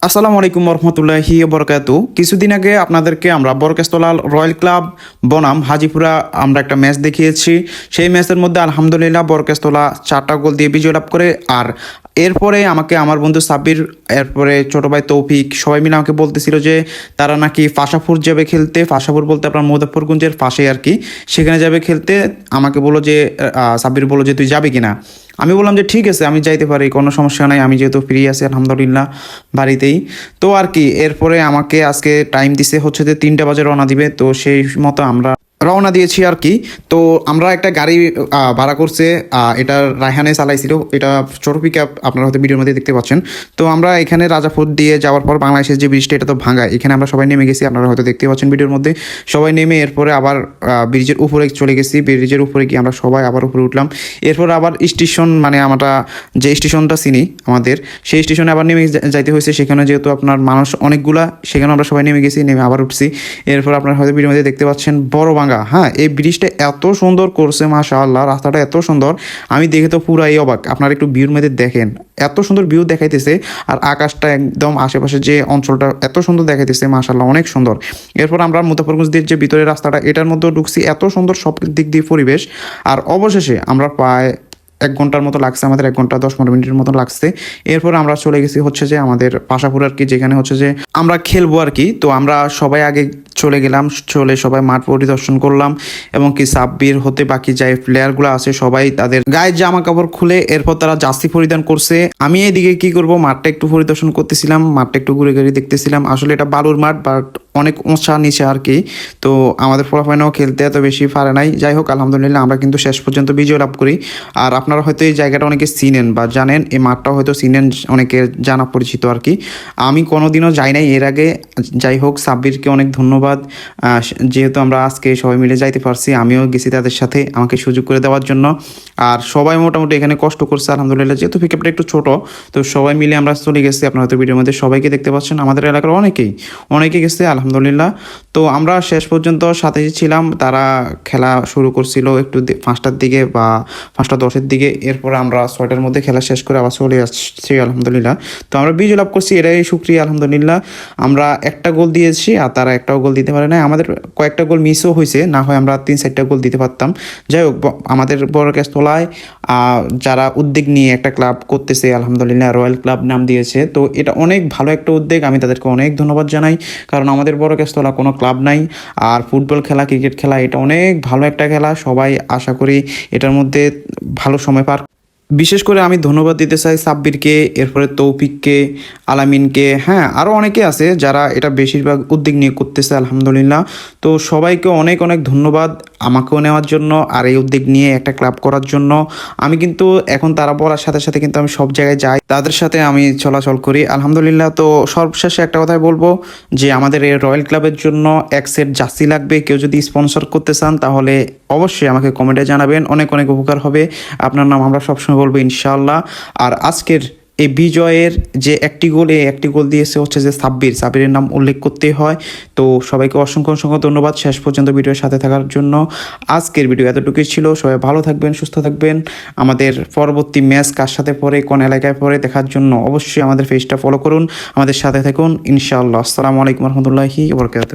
আসসালামু আলাইকুম রহমতুল্লাহি বরকাতু। কিছুদিন আগে আপনাদেরকে আমরা বরকেস্তলা রয়্যাল ক্লাব বনাম হাজিপুরা আমরা একটা ম্যাচ দেখিয়েছি। সেই ম্যাচের মধ্যে আলহামদুলিল্লাহ বরকেস্তলা 4টা গোল দিয়ে বিজয় লাভ করে। আর এরপরে আমাকে আমার বন্ধু সাব্বির, এরপরে ছোটো ভাই তৌফিক সবাই মিলে আমাকে বলতেছিল যে তারা নাকি ফাঁসাপুর যাবে খেলতে। ফাঁসাপুর বলতে আপনার মুজফ্ফরগঞ্জের পাশে আর কি, সেখানে যাবে খেলতে। আমাকে বলো যে সাব্বির বলো যে তুই যাবি কিনা। আমি বললাম যে ঠিক আছে, আমি যাইতে পারি, কোনো সমস্যা নাই, আমি যেহেতু ফ্রি আছি আলহামদুলিল্লাহ বাড়িতেই। তো আর কি, এরপরে আমাকে আজকে টাইম দিছে হচ্ছে যে 3টা বাজে রওনা দিবে। তো সেই মতো আমরা রওনা দিয়েছি আর কি। তো আমরা একটা গাড়ি ভাড়া করছে, এটা রায়হানে চালাইছিল, এটা ছোটো পিক আপ, আপনারা হয়তো ভিডিওর মধ্যে দেখতে পাচ্ছেন। তো আমরা এখানে রাজাপুর দিয়ে যাওয়ার পর বাংলাদেশের যে ব্রিজটা এটা তো ভাঙা, এখানে আমরা সবাই নেমে গেছি, আপনারা হয়তো দেখতে পাচ্ছেন ভিডিওর মধ্যে। সবাই নেমে এরপরে আবার ব্রিজের উপরে চলে গেছি। ব্রিজের উপরে গিয়ে আমরা সবাই আবার উপরে উঠলাম। এরপর আবার স্টেশন, মানে আমরা যে স্টেশনটা চিনি আমাদের, সেই স্টেশনে আবার নেমে যাইতে হয়েছে। সেখানে যেহেতু আপনার মানুষ অনেকগুলা, সেখানে আমরা সবাই নেমে গেছি, নেমে আবার উঠছি। এরপর আপনারা হয়তো ভিডিওর মধ্যে দেখতে পাচ্ছেন বড় ভাঙ্গা। হ্যাঁ, এই ব্রিজটা এত সুন্দর করছে মাশাআল্লাহ, রাস্তাটা এত সুন্দর, আমি দেখে তো পুরাই অবাক। আপনারা একটু ভিউর মধ্যে দেখেন, এত সুন্দর ভিউ দেখাইতেছে। আর আকাশটা একদম আশেপাশে যে অঞ্চলটা এত সুন্দর দেখাইতেছে মাশাআল্লাহ, অনেক সুন্দর। এরপর আমরা মুজফ্ফরগঞ্জের যে ভিতরে রাস্তাটা, এটার মধ্যেও ঢুকছি, এত সুন্দর সব দিক দিয়ে পরিবেশ। আর অবশেষে আমরা প্রায় 1 ঘন্টার মতো লাগছে, আমাদের 1 ঘন্টা 10-15 মিনিটের মতো লাগছে। এরপর আমরা চলে গেছি হচ্ছে যে আমাদের পাশাপুর আর কি, যেখানে হচ্ছে যে আমরা খেলবো আর কি। তো আমরা সবাই আগে চলে গেলাম, চলে সবাই মাঠ পরিদর্শন করলাম, এবং কি সাব্বির হতে বাকি যে প্লেয়ারগুলো আছে সবাই তাদের গায়ের জামা কাপড় খুলে এরপর তারা জার্সি পরিধান করছে। আমি এইদিকে কি করব, মাঠটা একটু পরিদর্শন করতেছিলাম, মাঠটা একটু ঘুরে ঘুরে দেখতেছিলাম। আসলে এটা বালুর মাঠ, বাট অনেক উঁচা নিচে আর কি। তো আমাদের ফলাফাইনাও খেলতে এত বেশি পারে নাই। যাই হোক আলহামদুলিল্লাহ আমরা কিন্তু শেষ পর্যন্ত বিজয় লাভ করি। আর আপনারা হয়তো এই জায়গাটা অনেকে চিনেন বা জানেন, এই মাঠটাও হয়তো চিনেন, অনেকে জানা পরিচিত আর কি। আমি কোনোদিনও যাই নাই এর আগে। যাই হোক সাব্বিরকে অনেক ধন্যবাদ, যেহেতু আমরা আজকে সবাই মিলে যাইতে পারছি। আমিও গেছি তাদের সাথে, আমাকে সুযোগ করে দেওয়ার জন্য। আর সবাই মোটামুটি এখানে কষ্ট করছে আলহামদুলিল্লাহ, যেহেতু পিকআপটা একটু ছোট। তো সবাই মিলে আমরা চলে গেছি, আপনারা হয়তো ভিডিওর মধ্যে সবাইকে দেখতে পাচ্ছেন, আমাদের এলাকার অনেকে গেছে আলহামদুলিল্লাহ। তো আমরা শেষ পর্যন্ত সাথে ছিলাম। তারা খেলা শুরু করছিল একটু 5টার দিকে বা 5টা 10-এর দিকে। এরপর আমরা 6টার মধ্যে খেলা শেষ করে আবার চলে আসছি আলহামদুলিল্লাহ। তো আমরা বিজয় লাভ করছি, এটাই শুকরিয়া আলহামদুলিল্লাহ। আমরা একটা গোল দিয়েছি আর তারা একটাও গোল দিতে পারে না। আমাদের কয়েকটা গোল মিসও হয়েছে, না হয় আমরা 3-4টা গোল দিতে পারতাম। যাই হোক, আমাদের বরকেস্তলায় যারা উদ্যোগ নিয়ে একটা ক্লাব করতেছে আলহামদুলিল্লাহ, রয়্যাল ক্লাব নাম দিয়েছে। তো এটা অনেক ভালো একটা উদ্যোগ, আমি তাদেরকে অনেক ধন্যবাদ জানাই। কারণ আমাদের বরকেস্তলা কোনো ক্লাব নাই। আর ফুটবল খেলা, ক্রিকেট খেলা, এটা অনেক ভালো একটা খেলা। সবাই আশা করি এটার মধ্যে ভালো সময় পার। বিশেষ করে আমি ধন্যবাদ দিতে চাই সাব্বিরকে, এরপরে তৌফিককে, আলামিনকে, হ্যাঁ আরও অনেকে আছে যারা এটা বেশিরভাগ উদ্যোগ নিয়ে করতেছে আলহামদুলিল্লাহ। তো সবাইকে অনেক অনেক ধন্যবাদ আমাকেও নেওয়ার জন্য আর এই উদ্যোগ নিয়ে একটা ক্লাব করার জন্য। আমি কিন্তু এখন তারা বলার সাথে সাথে কিন্তু আমি সব জায়গায় যাই, তাদের সাথে আমি চলাচল করি আলহামদুলিল্লাহ। তো সর্বশেষে একটা কথাই বলবো যে আমাদের এই রয়্যাল ক্লাবের জন্য 1 সেট জার্সি লাগবে। কেউ যদি স্পন্সর করতে চান তাহলে অবশ্যই আমাকে কমেন্টে জানাবেন, অনেক অনেক উপকার হবে। আপনার নাম আমরা সবসময় বলবো ইনশাআল্লাহ। আর আজকের এই বিজয়ের যে একটি গোল, এই একটি গোল দিয়েছে হচ্ছে যে সাব্বিরের নাম উল্লেখ করতে হয়। তো সবাইকে অসংখ্য অসংখ্য ধন্যবাদ শেষ পর্যন্ত ভিডিওর সাথে থাকার জন্য। আজকের ভিডিও এতটুকুই ছিল। সবাই ভালো থাকবেন, সুস্থ থাকবেন। আমাদের পরবর্তী ম্যাচ কার সাথে পড়ে, কোন এলাকায় পড়ে দেখার জন্য অবশ্যই আমাদের পেজটা ফলো করুন, আমাদের সাথে থাকুন ইনশাআল্লাহ। আসসালামু আলাইকুম রহমতুল্লাহি ওয়া বারাকাতুহু।